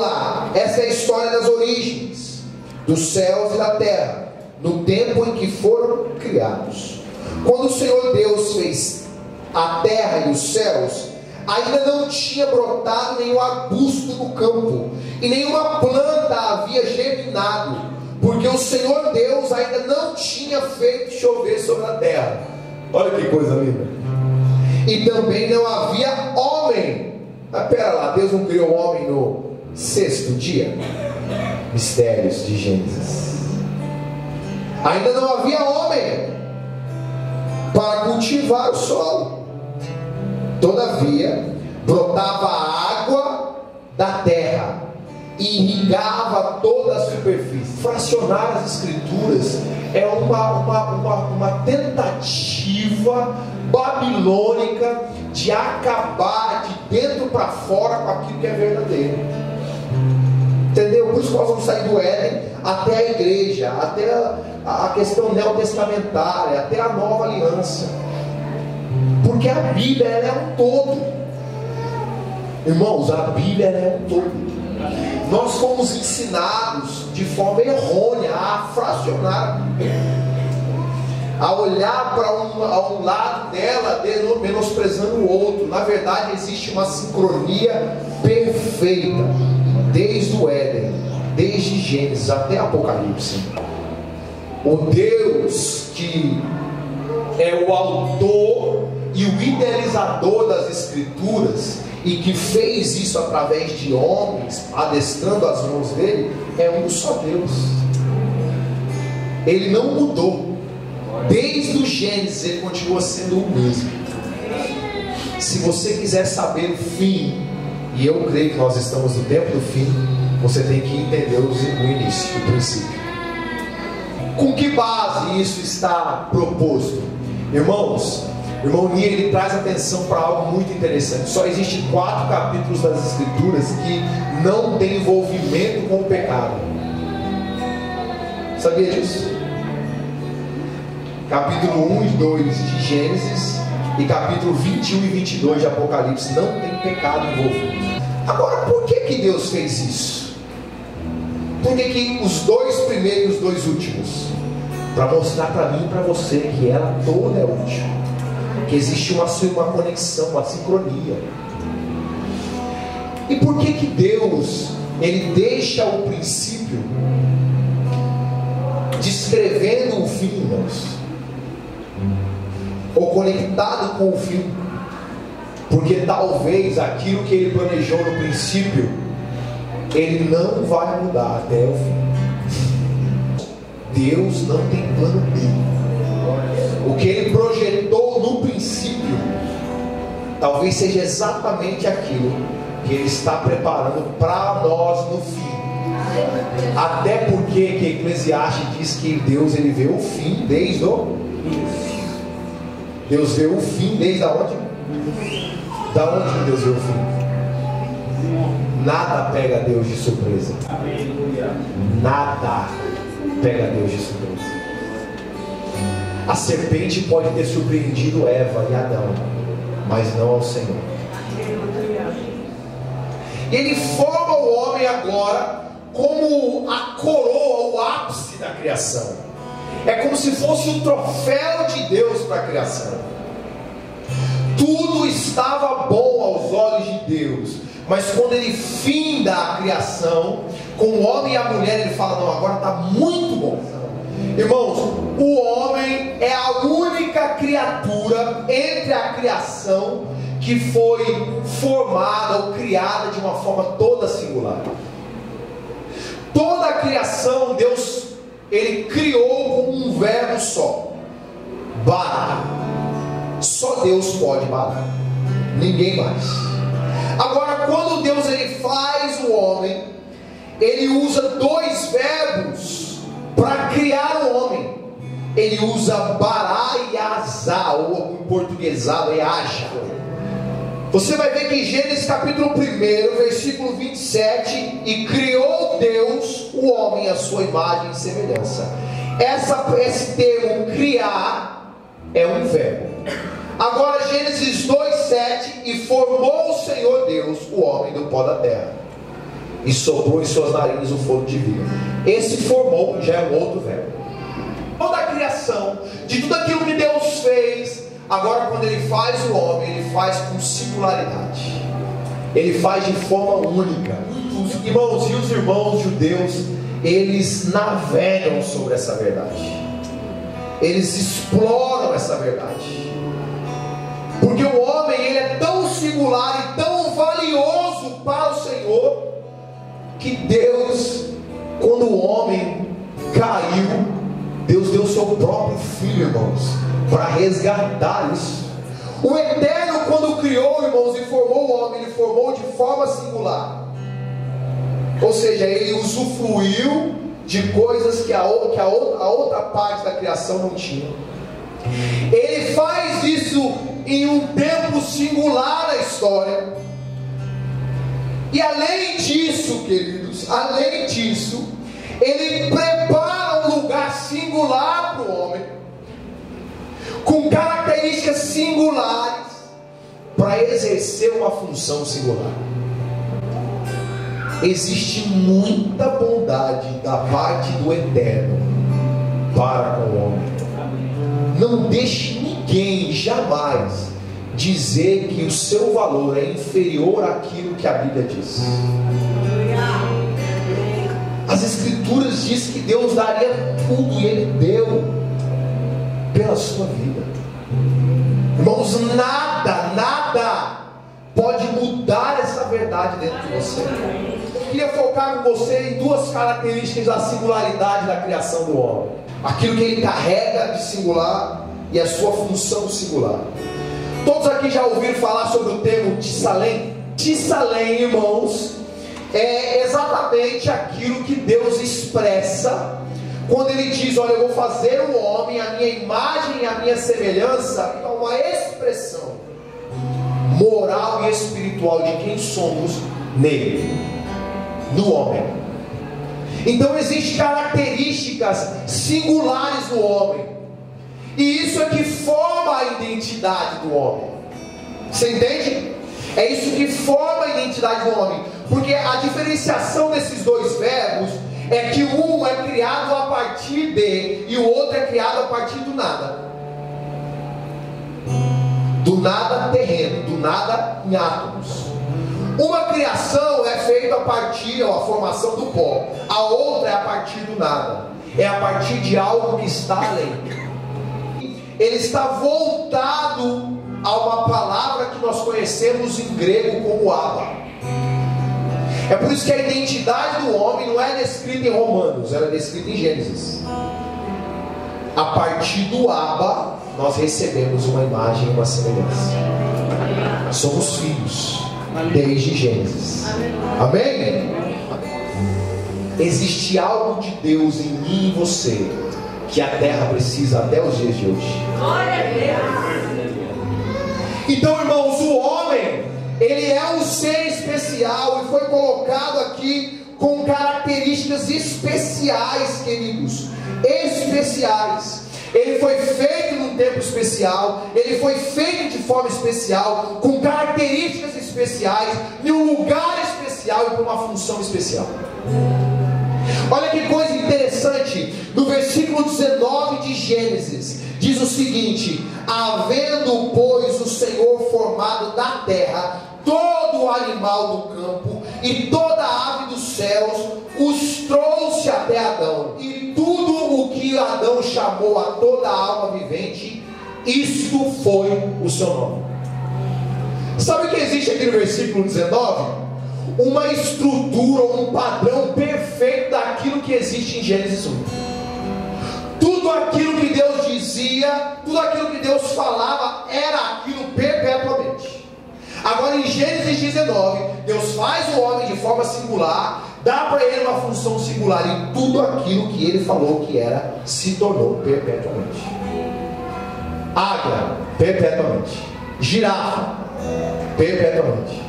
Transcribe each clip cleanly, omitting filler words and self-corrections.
Vamos lá, essa é a história das origens dos céus e da terra, no tempo em que foram criados. Quando o Senhor Deus fez a terra e os céus, ainda não tinha brotado nenhum arbusto no campo, e nenhuma planta havia germinado, porque o Senhor Deus ainda não tinha feito chover sobre a terra. Olha que coisa linda. E também não havia homem. Mas pera lá, Deus não criou o homem no sexto dia? Mistérios de Gênesis. Ainda não havia homem para cultivar o solo. Todavia, brotava a água da terra e irrigava toda a superfície. Fracionar as escrituras é uma tentativa babilônica de acabar de dentro para fora com aquilo que é verdadeiro. Entendeu? Por isso que nós vamos sair do Éden até a igreja, até a questão neotestamentária, até a nova aliança. Porque a Bíblia, ela é um todo. Irmãos, a Bíblia, ela é um todo. Nós fomos ensinados de forma errônea a fracionar a Bíblia, a olhar para um lado dela menosprezando o outro. Na verdade, existe uma sincronia perfeita, desde o Éden, desde Gênesis até Apocalipse. O Deus que é o autor e o idealizador das Escrituras, e que fez isso através de homens, adestrando as mãos dele, é um só Deus. Ele não mudou. Desde o Gênesis ele continua sendo o mesmo. Se você quiser saber o fim, e eu creio que nós estamos no tempo do fim, você tem que entender o início, o princípio. Com que base isso está proposto? Irmãos, o irmão Nia, ele traz atenção para algo muito interessante. Só existem 4 capítulos das Escrituras que não tem envolvimento com o pecado. Sabia disso? Capítulo 1 e 2 de Gênesis e capítulo 21 e 22 de Apocalipse não tem pecado envolvido. Agora, por que Deus fez isso? Por que os 2 primeiros e os 2 últimos? Para mostrar para mim e para você que ela toda é útil, que existe uma conexão, uma sincronia. E por que Deus ele deixa o princípio descrevendo o fim, irmãos, ou conectado com o fim? Porque talvez aquilo que ele planejou no princípio, ele não vai mudar até o fim. Deus não tem plano B. O que ele projetou no princípio, talvez seja exatamente aquilo que ele está preparando para nós no fim. Até porque que Eclesiastes diz que Deus ele vê o fim desde o início. Deus vê o fim desde aonde? Da onde que Deus vê o fim? Nada pega Deus de surpresa. Nada pega Deus de surpresa. A serpente pode ter surpreendido Eva e Adão, mas não ao Senhor. E ele forma o homem agora como a coroa, o ápice da criação. É como se fosse um troféu de Deus para a criação. Tudo estava bom aos olhos de Deus, mas quando ele finda a criação, com o homem e a mulher, ele fala: não, agora está muito bom. Irmãos, o homem é a única criatura entre a criação que foi formada ou criada de uma forma toda singular. Toda a criação, Deus, ele criou com um verbo só: barar. Só Deus pode barar, ninguém mais. Agora, quando Deus ele faz o homem, ele usa 2 verbos para criar o homem. Ele usa barar e azar, ou em portuguesado é haja. Você vai ver que em Gênesis capítulo 1, versículo 27, e criou Deus o homem à sua imagem e semelhança. Esse termo criar é um verbo. Agora Gênesis 2:7, e formou o Senhor Deus o homem do pó da terra. e soprou em suas narinas o fôlego de vida. Esse formou já é um outro verbo. Toda a criação, de tudo aquilo que Deus fez, agora quando Ele faz o homem, Ele faz com singularidade. Ele faz de forma única. Os irmãos e os irmãos judeus, eles navegam sobre essa verdade. Eles exploram essa verdade. Porque o homem, ele é tão singular e tão valioso para o Senhor, que Deus, quando o homem caiu, Deus deu o seu próprio Filho, irmãos, para resgatar isso. O Eterno, quando criou, irmãos, e formou o homem, Ele formou de forma singular. Ou seja, Ele usufruiu de coisas que a outra parte da criação não tinha. Ele faz isso em um tempo singular da história. E além disso, queridos, além disso, Ele prepara um lugar singular para o homem, com características singulares, para exercer uma função singular. Existe muita bondade da parte do Eterno para com o homem. Não deixe ninguém jamais dizer que o seu valor é inferior àquilo que a Bíblia diz. As Escrituras dizem que Deus daria tudo e Ele deu pela sua vida. Irmãos, nada pode mudar essa verdade dentro de você. Eu queria focar com você em duas características da singularidade da criação do homem: aquilo que ele carrega de singular e a sua função singular. Todos aqui já ouviram falar sobre o termo Tsalem? Tsalem, irmãos, é exatamente aquilo que Deus expressa quando Ele diz: olha, eu vou fazer o homem a minha imagem e a minha semelhança. Então, uma expressão moral e espiritual de quem somos nele, no homem. Então existem características singulares do homem, e isso é que forma a identidade do homem. Você entende? É isso que forma a identidade do homem, porque a diferenciação desses dois verbos é que um é criado a partir de, e o outro é criado a partir do nada. Do nada terreno, do nada em átomos. Uma criação é feita a partir, ou a formação do pó. A outra é a partir do nada. É a partir de algo que está além. Ele está voltado a uma palavra que nós conhecemos em grego como Abba. É por isso que a identidade do homem não é descrita em Romanos, ela é descrita em Gênesis. A partir do Abba, nós recebemos uma imagem e uma semelhança. Somos filhos desde Gênesis. Amém? Existe algo de Deus em mim e em você que a terra precisa até os dias de hoje. Então, irmãos, o homem, ele é um ser especial e foi colocado aqui com características especiais, queridos. Especiais. Ele foi feito num tempo especial, ele foi feito de forma especial, com características especiais, em um lugar especial e com uma função especial. Olha que coisa interessante, no versículo 19 de Gênesis, diz o seguinte: havendo, pois, o Senhor formado da terra todo o animal do campo e toda a ave dos céus, os trouxe até Adão, e tudo o que Adão chamou a toda a alma vivente, isto foi o seu nome. Sabe o que existe aqui no versículo 19? Uma estrutura, um padrão perfeito daquilo que existe em Gênesis 1. Tudo aquilo que Deus dizia, tudo aquilo que Deus falava, era aquilo perpetuamente. Agora em Gênesis 19, Deus faz o homem de forma singular, dá para ele uma função singular, e tudo aquilo que ele falou que era, se tornou perpetuamente. Águia, perpetuamente. Girafa, perpetuamente.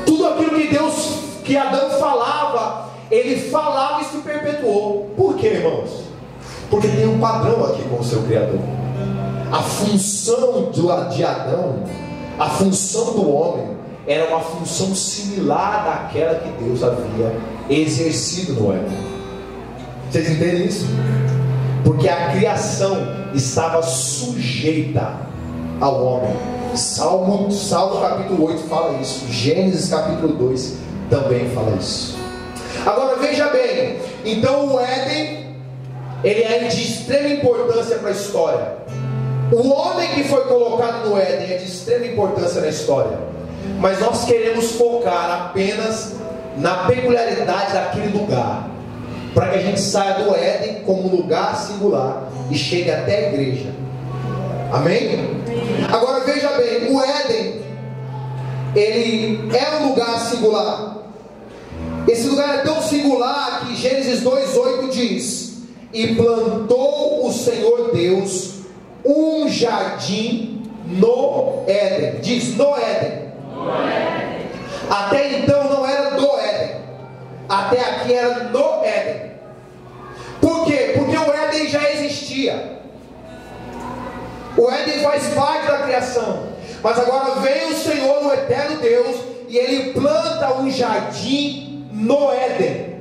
Tudo aquilo que Adão falava, ele falava e se perpetuou. Por quê, irmãos? Porque tem um padrão aqui com o seu Criador. A função de Adão, a função do homem, era uma função similar daquela que Deus havia exercido no Éden. Vocês entendem isso? Porque a criação estava sujeita ao homem. Salmo capítulo 8 fala isso. Gênesis capítulo 2 também fala isso. Agora veja bem, então o Éden, ele é de extrema importância para a história. O homem que foi colocado no Éden é de extrema importância na história. Mas nós queremos focar apenas na peculiaridade daquele lugar, para que a gente saia do Éden como um lugar singular e chegue até a igreja. Amém? Agora veja bem, o Éden, ele é um lugar singular. Esse lugar é tão singular que Gênesis 2:8 diz: e plantou o Senhor Deus um jardim no Éden. Diz no Éden. Até então não era do Éden, até aqui era no Éden. Por quê? Porque o Éden já existia. O Éden faz parte da criação. Mas agora vem o Senhor, o eterno Deus, e Ele planta um jardim no Éden.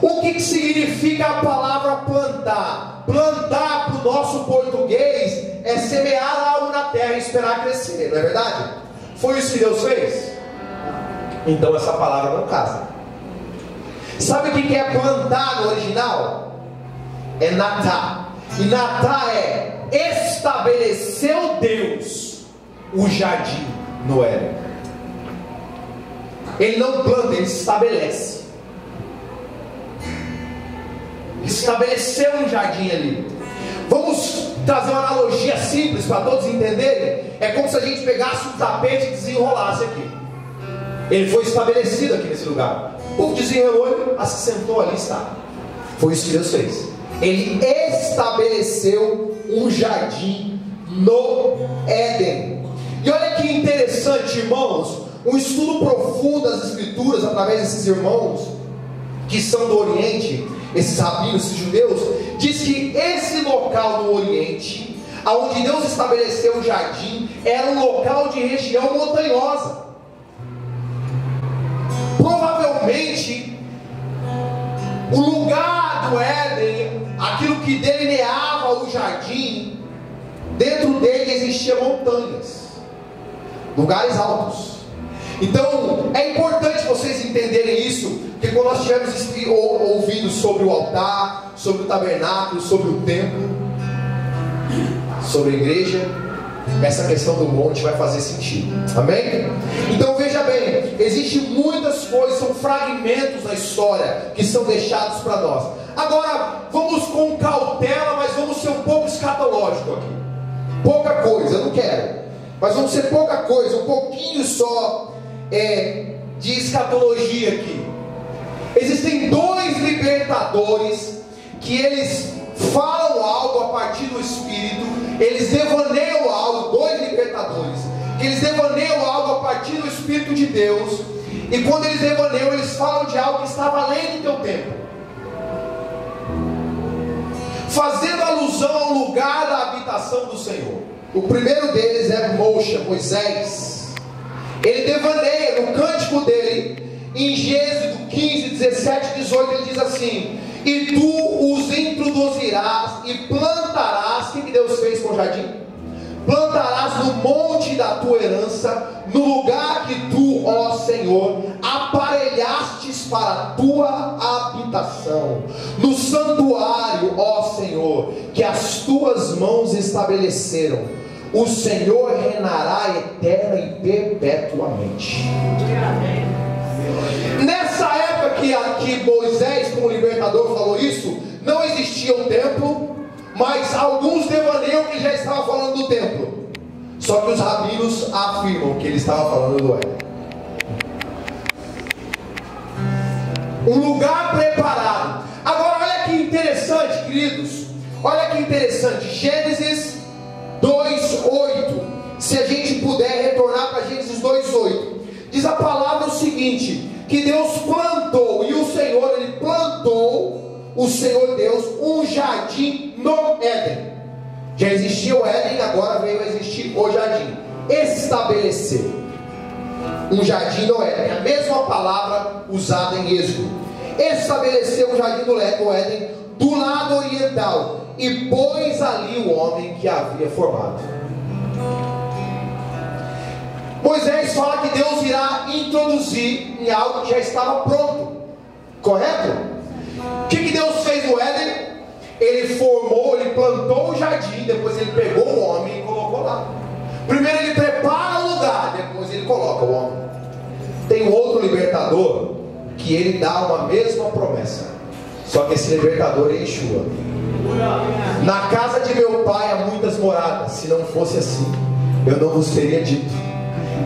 O que significa a palavra plantar? Plantar para o nosso português é semear algo na terra e esperar crescer, não é verdade? Foi isso que Deus fez? Então essa palavra não casa. Sabe o que é plantar no original? É natar. E natar é estabeleceu Deus o jardim no Éden. Ele não planta, ele estabelece. Estabeleceu um jardim ali. Vamos trazer uma analogia simples para todos entenderem. É como se a gente pegasse um tapete e desenrolasse aqui. Ele foi estabelecido aqui nesse lugar. O povo desenrolou, ele se sentou ali, está. Foi isso que Deus fez. Ele estabeleceu um jardim no Éden. E olha que interessante, irmãos, um estudo profundo das Escrituras através desses irmãos que são do Oriente, esses rabinos, esses judeus, diz que esse local no Oriente, aonde Deus estabeleceu o jardim, era um local de região montanhosa. Provavelmente o lugar do Éden, aquilo que delineava o jardim, dentro dele existiam montanhas, lugares altos. Então é importante vocês entenderem isso, porque quando nós estivermos ouvindo sobre o altar, sobre o tabernáculo, sobre o templo, sobre a igreja, essa questão do monte vai fazer sentido. Amém? Então veja bem, existem muitas coisas, são fragmentos na história que são deixados para nós. Agora vamos com cautela, mas vamos ser um pouco escatológico aqui. Pouca coisa, eu não quero, mas vamos ser pouca coisa, um pouquinho só de escatologia aqui. Existem dois libertadores que eles falam algo a partir do Espírito, eles devaneiam algo, dois libertadores, que eles devaneiam algo a partir do Espírito de Deus, e quando eles devaneiam, eles falam de algo que estava além do teu tempo, fazendo alusão ao lugar da habitação do Senhor. O primeiro deles é Moisés. Ele devaneia no cântico dele, em Êxodo 15, 17 e 18, ele diz assim: e tu os introduzirás e plantarás. O que Deus fez com o jardim? Plantarás no monte da tua herança, no lugar que tu, ó Senhor, aparelhastes para a tua habitação, no santuário, ó Senhor, que as tuas mãos estabeleceram. O Senhor reinará eterna e perpetuamente. Nessa época que Moisés, como libertador, falou isso, não existia um templo, mas alguns devaneiam que já estava falando do templo. Só que os rabinos afirmam que ele estava falando do Éden. Um lugar preparado. Agora olha que interessante, queridos. Olha que interessante. Gênesis 2:8. Se a gente puder retornar para Gênesis 2:8, diz a palavra o seguinte: que Deus plantou, e o Senhor, Ele plantou, o Senhor Deus, um jardim no Éden. Já existia o Éden, agora veio a existir o jardim. Estabeleceu. um jardim no Éden. A mesma palavra usada em Êxodo. Estabeleceu o jardim do Éden do lado oriental e pôs ali o homem que havia formado. Moisés fala que Deus irá introduzir em algo que já estava pronto, correto? O que Deus fez no Éden? Ele formou, ele plantou o jardim, depois ele pegou o homem e colocou lá. Primeiro ele prepara o lugar, depois ele coloca o homem. Tem um outro libertador que ele dá uma mesma promessa, só que esse libertador é Yeshua. Na casa de meu pai há muitas moradas, se não fosse assim, eu não vos teria dito.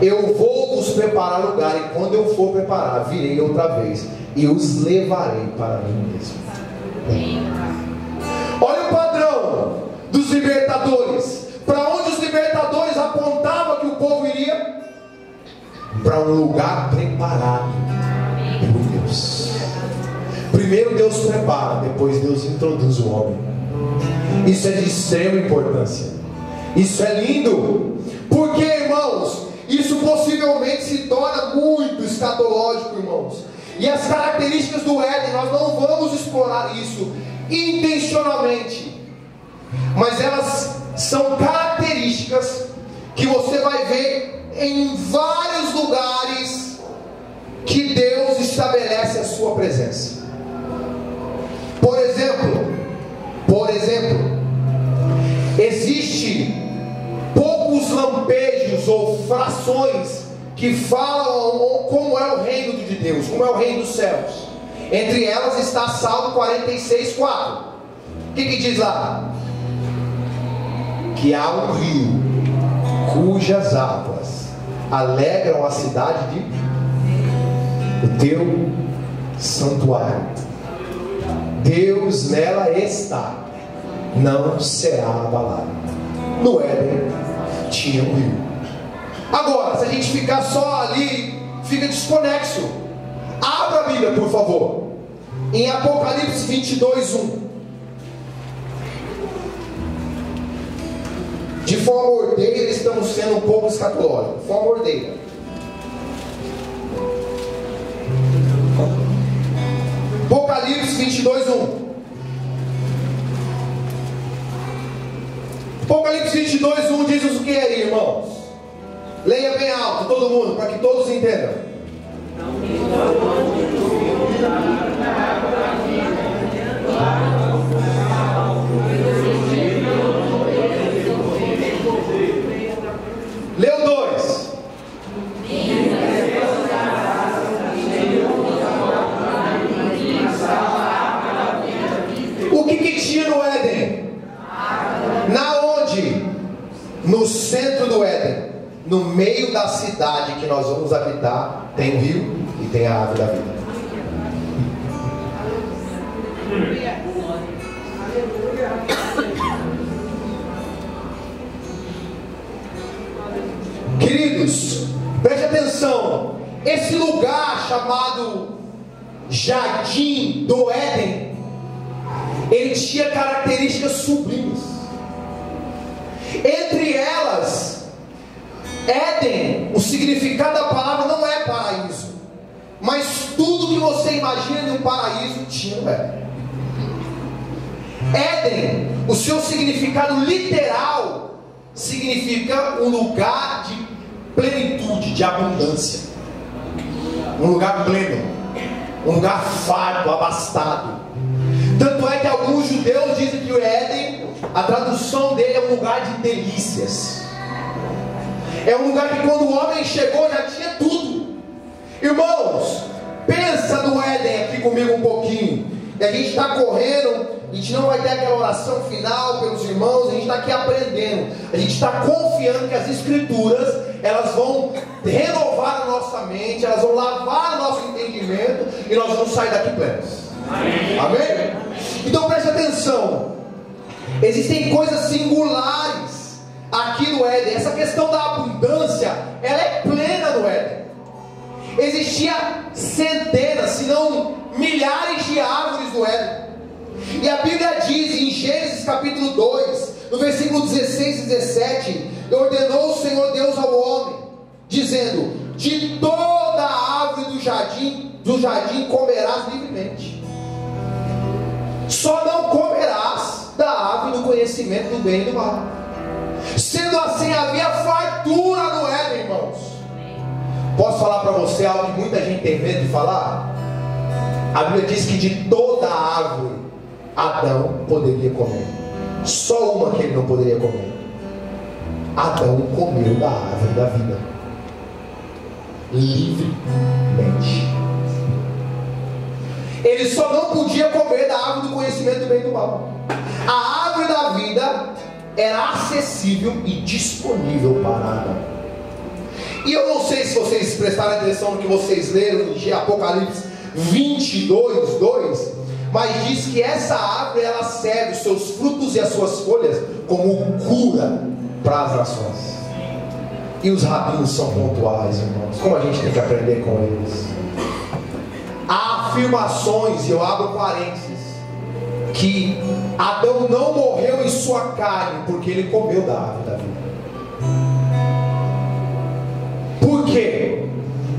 Eu vou vos preparar lugar, e quando eu for preparar, virei outra vez e os levarei para mim mesmo. Olha o padrão dos libertadores. Para onde os libertadores apontavam que o povo iria? Para um lugar preparado por Deus. Primeiro Deus prepara, depois Deus introduz o homem. Isso é de extrema importância. Isso é lindo. Porque, irmãos, isso possivelmente se torna muito escatológico, irmãos. E as características do Éden, nós não vamos explorar isso intencionalmente, mas elas são características que você vai ver em vários lugares que Deus estabelece a sua presença. Por exemplo, existe poucos lampejos ou frações que falam como é o reino de Deus, como é o reino dos céus. Entre elas está Salmo 46:4. O que diz lá? Que há um rio cujas águas alegram a cidade do teu santuário. Deus nela está, não será abalado. No Éden tinha um rio. Agora, se a gente ficar só ali, fica desconexo. Abra a Bíblia, por favor, em Apocalipse 22:1. De forma ordeira, estamos sendo um pouco escatológicos. De forma ordeira. Apocalipse 22:1. Apocalipse 22:1 diz o que aí, irmãos? Leia bem alto, todo mundo, para que todos entendam. Leu 2. O que tinha no Éden? Na onde? No centro do Éden, no meio da cidade que nós vamos habitar, tem o rio e tem a árvore da vida. Queridos, preste atenção. Esse lugar chamado Jardim do Éden, ele tinha características sublimes. Entre elas, Éden, o significado da palavra não é paraíso, mas tudo que você imagina de um paraíso tinha no Éden. Éden, o seu significado literal, significa um lugar de plenitude, de abundância, um lugar pleno, um lugar farto, abastado. Tanto é que alguns judeus dizem que o Éden, a tradução dele é um lugar de delícias. É um lugar que quando o homem chegou já tinha tudo. Irmãos, pensa no Éden aqui comigo um pouquinho. E a gente está correndo, a gente não vai ter aquela oração final pelos irmãos, a gente está aqui aprendendo. A gente está confiando que as Escrituras, elas vão renovar a nossa mente, elas vão lavar o nosso entendimento, e nós vamos sair daqui plenos. Amém? Amém? Então preste atenção. Existem coisas singulares aqui no Éden. Essa questão da abundância, ela é plena no Éden. Existia centenas, se não milhares de árvores no Éden. E a Bíblia diz em Gênesis capítulo 2, no versículo 16 e 17: ordenou o Senhor Deus ao homem dizendo: de toda a árvore do jardim comerás livremente, só não comerás da árvore do conhecimento do bem e do mal. Sendo assim, havia fartura no Éden, irmãos. Posso falar para você algo que muita gente tem medo de falar? A Bíblia diz que de toda a árvore Adão poderia comer, só uma que ele não poderia comer. Adão comeu da árvore da vida livremente. Ele só não podia comer da árvore do conhecimento do bem e do mal. A árvore da vida era acessível e disponível para Adão. E eu não sei se vocês prestaram atenção no que vocês leram em Apocalipse 22, 2, mas diz que essa árvore, ela serve os seus frutos e as suas folhas como cura para as nações. E os rabinos são pontuais, irmãos, como a gente tem que aprender com eles. Há afirmações, e eu abro parênteses, que Adão não morreu em sua carne porque ele comeu da árvore da vida. Por quê?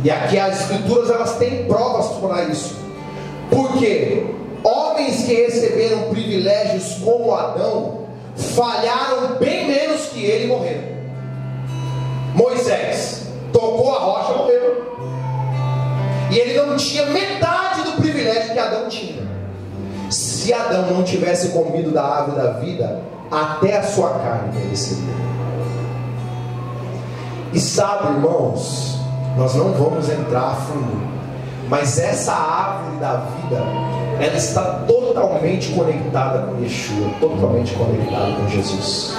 E aqui as escrituras, elas têm provas para isso. Porque homens que receberam privilégios como Adão falharam bem menos que ele e morreram. Moisés tocou a rocha e morreu. E ele não tinha metade do privilégio que Adão tinha. Se Adão não tivesse comido da árvore da vida, até a sua carne mereceria. E sabe, irmãos, nós não vamos entrar a fundo, mas essa árvore da vida, ela está totalmente conectada com Yeshua, totalmente conectada com Jesus.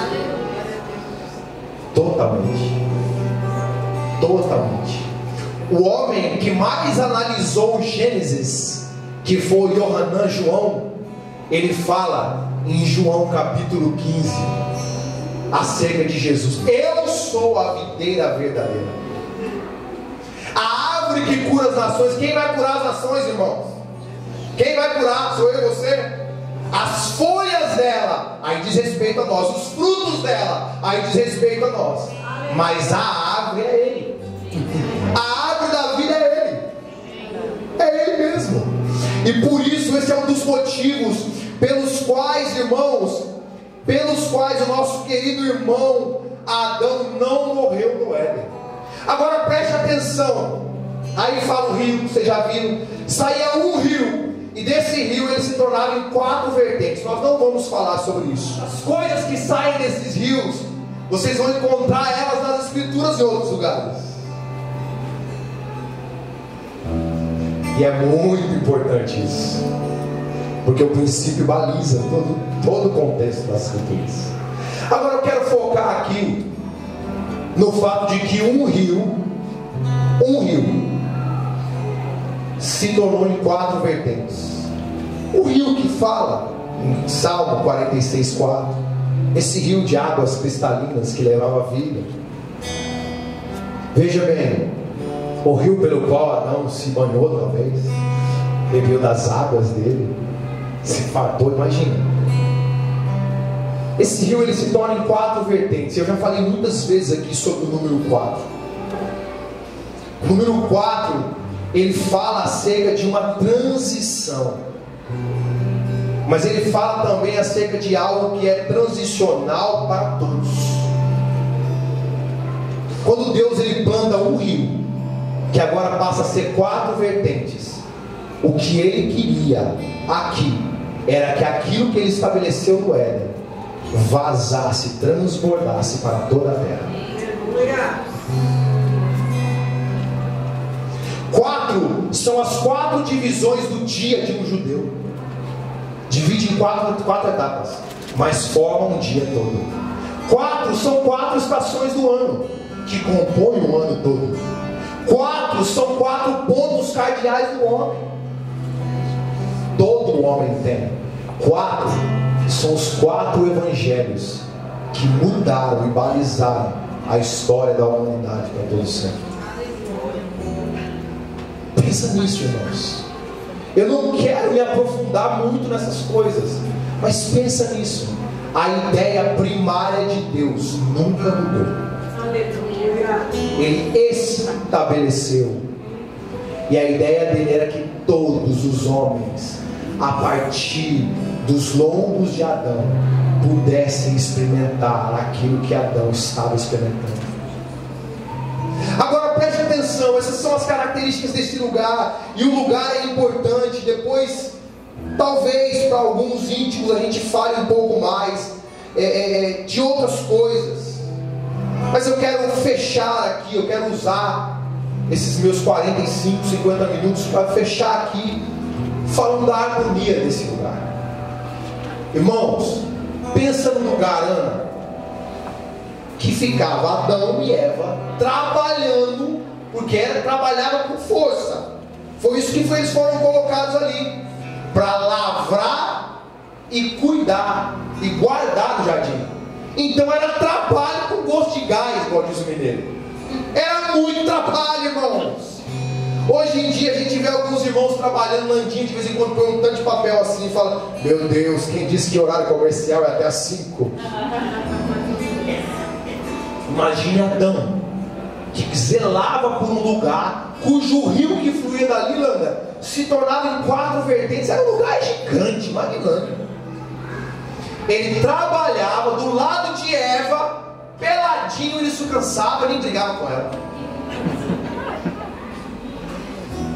Totalmente. O homem que mais analisou o Gênesis, que foi Yohanan João, ele fala em João capítulo 15 acerca de Jesus: eu sou a videira verdadeira, a árvore que cura as nações. Quem vai curar as nações, irmãos? Quem vai curar? Sou eu e você? As folhas dela, aí diz respeito a nós. Os frutos dela, aí diz respeito a nós. Mas a árvore é Ele. A árvore da vida é Ele. É Ele mesmo. E por isso esse é um dos motivos pelos quais, irmãos, o nosso querido irmão Adão não morreu no Éden. Agora preste atenção. Aí fala o rio, vocês já viram. Saía um rio, e desse rio ele se tornava em 4 vertentes. Nós não vamos falar sobre isso. As coisas que saem desses rios, vocês vão encontrar elas nas escrituras em outros lugares. E é muito importante isso, porque o princípio baliza todo o contexto das escrituras. Agora eu quero focar aqui no fato de que um rio se tornou em 4 vertentes. O rio que fala em Salmo 46:4, esse rio de águas cristalinas que levava a vida. Veja bem, o rio pelo qual Adão se banhou, talvez, bebeu das águas dele, se fartou, imagina. Esse rio, ele se torna em 4 vertentes. Eu já falei muitas vezes aqui sobre o número 4. O número 4, ele fala acerca de uma transição, mas ele fala também acerca de algo que é transicional para todos. Quando Deus, ele planta um rio, que agora passa a ser 4 vertentes, o que ele queria aqui era que aquilo que ele estabeleceu no Éden vazasse, transbordasse para toda a terra. 4 são as 4 divisões do dia de um judeu. Divide em 4 etapas, mas formam um dia todo. 4 são 4 estações do ano, que compõem o ano todo. 4 são 4 pontos cardeais do homem. Todo homem tem. 4 são os 4 evangelhos que mudaram e balizaram a história da humanidade para todo sempre. Pensa nisso, irmãos. Eu não quero me aprofundar muito nessas coisas, mas pensa nisso. A ideia primária de Deus nunca mudou. Aleluia. Ele estabeleceu. E a ideia dele era que todos os homens, a partir dos lombos de Adão, pudessem experimentar aquilo que Adão estava experimentando. Agora preste atenção, essas são as características desse lugar. E o lugar é importante. Depois, talvez para alguns íntimos a gente fale um pouco mais de outras coisas. Mas eu quero fechar aqui, eu quero usar esses meus 45, 50 minutos para fechar aqui, falando da harmonia desse lugar. Irmãos, pensa no lugar, Ana, que ficava Adão e Eva trabalhando, porque trabalhava com força. Foi isso que eles foram colocados ali, para lavrar e cuidar e guardar o jardim. Então era trabalho com gosto de gás, igual diz o mineiro. Era muito trabalho, irmãos. Hoje em dia a gente vê alguns irmãos trabalhando landinho, de vez em quando põe um tanto de papel assim e fala: meu Deus, quem disse que horário comercial é até às 5? Imagine Adão, que zelava por um lugar cujo rio que fluía dali, Landa, se tornava em 4 vertentes. Era um lugar gigante, magnânimo. Ele trabalhava do lado de Eva, peladinho, ele se cansava, nem brigava com ela.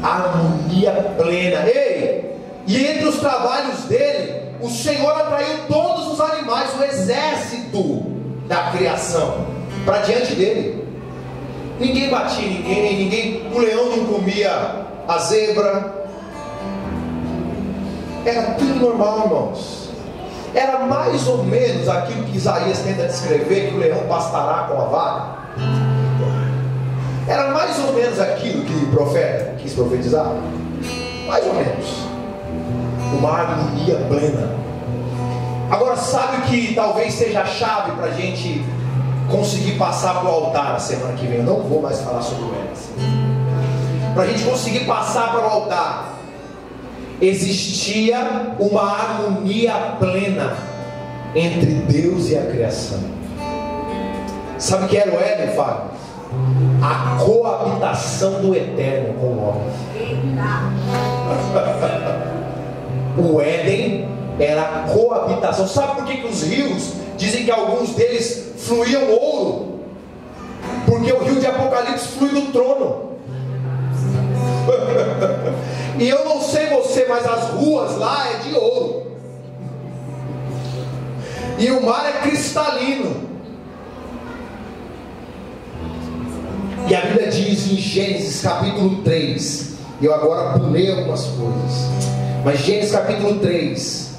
Harmonia plena. Ei, e entre os trabalhos dele, o Senhor atraiu todos os animais, o exército da criação, para diante dele. Ninguém batia ninguém, o leão não comia a zebra. Era tudo normal, irmãos. Era mais ou menos aquilo que Isaías tenta descrever, que o leão pastará com a vaca. Era mais ou menos aquilo que o profeta quis profetizar. Mais ou menos. Uma harmonia plena. Agora, sabe o que talvez seja a chave para a gente conseguir passar para o altar na semana que vem? Eu não vou mais falar sobre elas. Para a gente conseguir passar para o altar, existia uma harmonia plena entre Deus e a criação. Sabe o que era o Éden, Fábio? A coabitação do Eterno com o homem. O Éden era a coabitação. Sabe por que os rios dizem que alguns deles fluíam ouro? Porque o rio de Apocalipse flui do trono. E eu não sei você, mas as ruas lá é de ouro. E o mar é cristalino. E a Bíblia diz em Gênesis capítulo 3, e eu agora pulei algumas coisas, mas Gênesis capítulo 3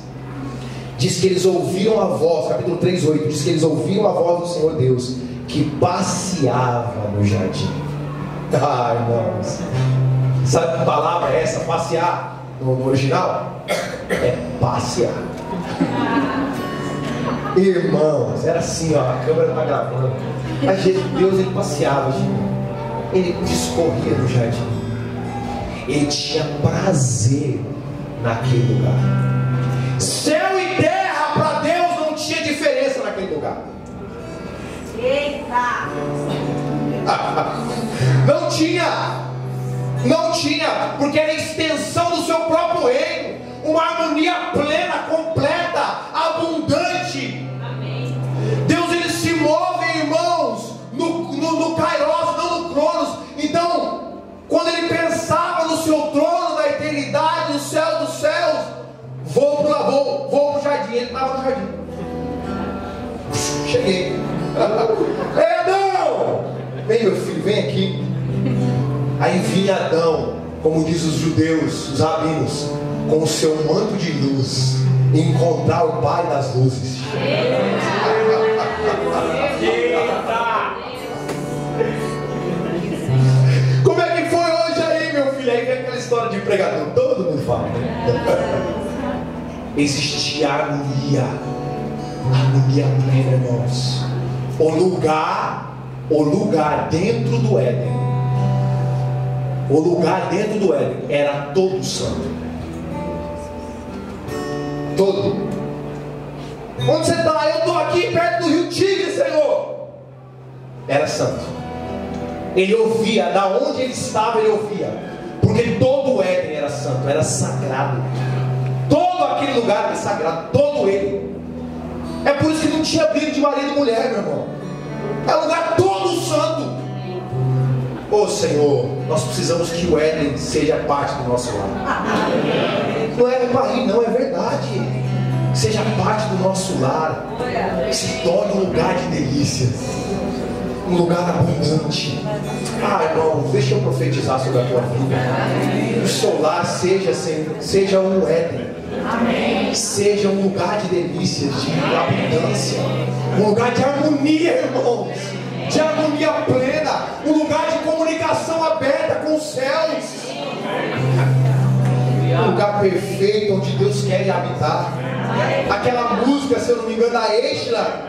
diz que eles ouviram a voz, capítulo 3:8, diz que eles ouviram a voz do Senhor Deus, que passeava no jardim. Ai, irmãos, sabe que palavra é essa? Passear no original? É passear. Irmãos, era assim, ó, a câmera está gravando. Mas Deus, ele passeava, gente. Ele discorria no jardim. Ele tinha prazer naquele lugar. Céu e terra para Deus não tinha diferença naquele lugar. Eita! Não tinha, porque era a extensão do seu próprio reino. Uma harmonia plena, completa, abundante. Amém. Deus, ele se move, irmãos, no Kairos, não no Cronos. Então, quando ele pensava no seu trono da eternidade, no céu dos céus, vou para o jardim. Ele estava no jardim. Cheguei. Adão! Vem, meu filho, vem aqui. Aí vinha Adão, como diz os judeus, os rabinos, com o seu manto de luz, encontrar o Pai das luzes. Como é que foi hoje aí, meu filho? Aí vem aquela história de pregador, todo mundo fala. Existia harmonia plena, irmãos. O lugar dentro do Éden, era todo santo. Todo. Onde você está? Eu estou aqui perto do rio Tigre, Senhor. Era santo. Ele ouvia, da onde ele estava ele ouvia, porque todo o Éden era santo, era sagrado. Todo aquele lugar era sagrado, todo ele. É por isso que não tinha briga de marido e mulher, meu irmão. É um lugar todo santo. Ô Senhor, nós precisamos que o Éden seja parte do nosso lar. Não é barriga, não, é verdade. Seja parte do nosso lar. Se torne um lugar de delícias, um lugar abundante. Irmão, deixa eu profetizar sobre a tua vida. O seu lar seja um Éden. Seja um lugar de delícias, de abundância, um lugar de harmonia, irmãos, de harmonia plena, um lugar de comunicação aberta com os céus, um lugar perfeito onde Deus quer habitar. Aquela música, se eu não me engano, da Extra,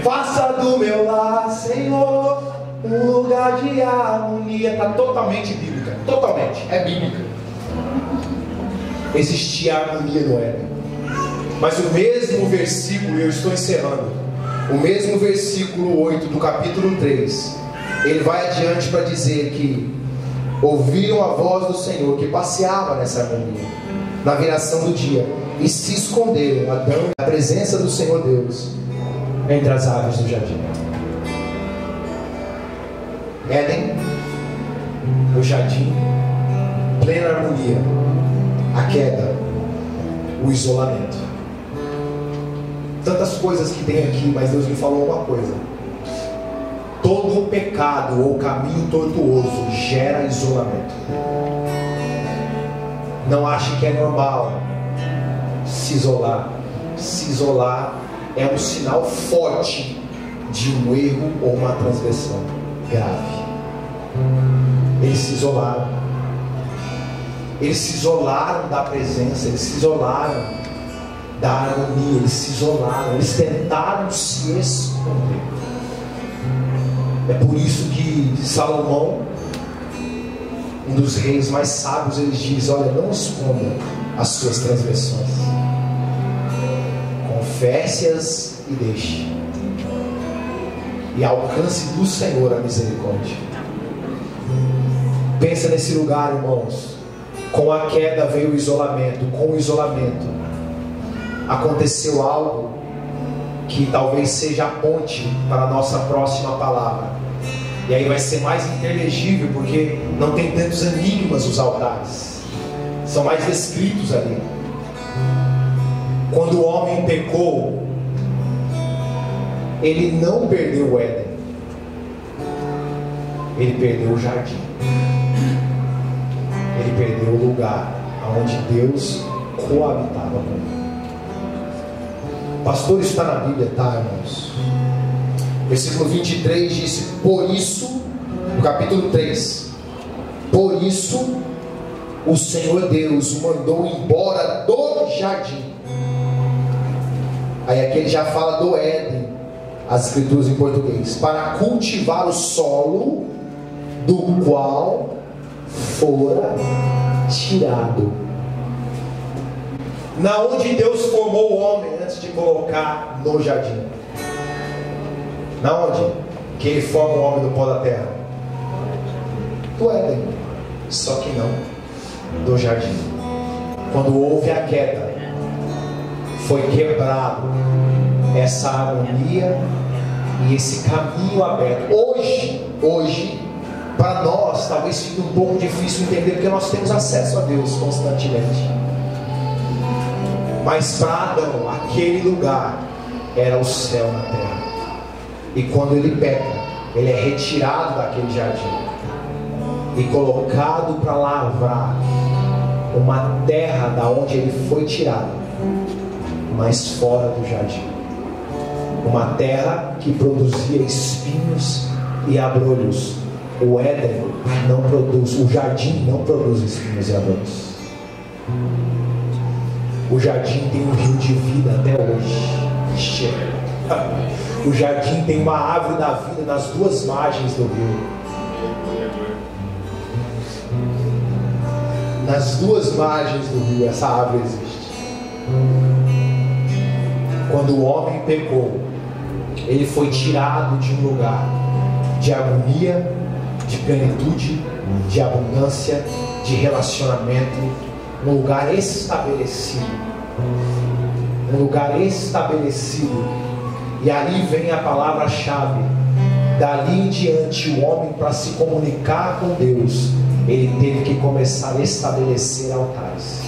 faça do meu lar, Senhor, um lugar de harmonia. Está totalmente bíblica, totalmente, é bíblica. Existia harmonia no Éden. Mas o mesmo versículo, eu estou encerrando, o mesmo versículo 8 do capítulo 3, ele vai adiante para dizer que ouviram a voz do Senhor que passeava nessa harmonia, na viração do dia, e se esconderam, Adão, na presença do Senhor Deus, entre as árvores do jardim. Éden, o jardim, plena harmonia. A queda, o isolamento. Tantas coisas que tem aqui, mas Deus me falou uma coisa: todo pecado ou caminho tortuoso gera isolamento. Não ache que é normal se isolar. Se isolar é um sinal forte de um erro ou uma transgressão grave. Eles se isolaram. Eles se isolaram da presença, eles se isolaram da harmonia, eles se isolaram, eles tentaram se esconder. É por isso que Salomão, um dos reis mais sábios, ele diz: olha, não esconda as suas transgressões, confesse-as e deixe, e alcance do Senhor a misericórdia. Pensa nesse lugar, irmãos. Com a queda veio o isolamento. Com o isolamento aconteceu algo que talvez seja a ponte para a nossa próxima palavra. E aí vai ser mais inteligível, porque não tem tantos enigmas os altares, são mais descritos ali. Quando o homem pecou, ele não perdeu o Éden, ele perdeu o jardim. Ele perdeu o lugar onde Deus coabitava com ele. Pastor, isso está na Bíblia, tá, irmãos? Versículo 23 disse: por isso, no capítulo 3, por isso o Senhor Deus o mandou embora do jardim. Aí aqui ele já fala do Éden, as escrituras em português, para cultivar o solo do qual fora tirado. Na onde Deus formou o homem antes de colocar no jardim? Na onde que ele forma o homem do pó da terra? Do Éden. Só que não do jardim. Quando houve a queda, foi quebrado essa harmonia e esse caminho aberto. Hoje para nós talvez fique um pouco difícil entender, porque nós temos acesso a Deus constantemente. Mas para Adão, aquele lugar era o céu na terra. E quando ele peca, ele é retirado daquele jardim e colocado para lavrar uma terra da onde ele foi tirado, mas fora do jardim. Uma terra que produzia espinhos e abrolhos. O Éden não produz, o jardim não produz espinhos e abrolhos. O jardim tem um rio de vida até hoje. O jardim tem uma árvore da vida nas duas margens do rio. Nas duas margens do rio essa árvore existe. Quando o homem pecou, ele foi tirado de um lugar de harmonia de plenitude, de abundância, de relacionamento, um lugar estabelecido. Um lugar estabelecido. E ali vem a palavra-chave. Dali em diante, o homem, para se comunicar com Deus, ele teve que começar a estabelecer altares.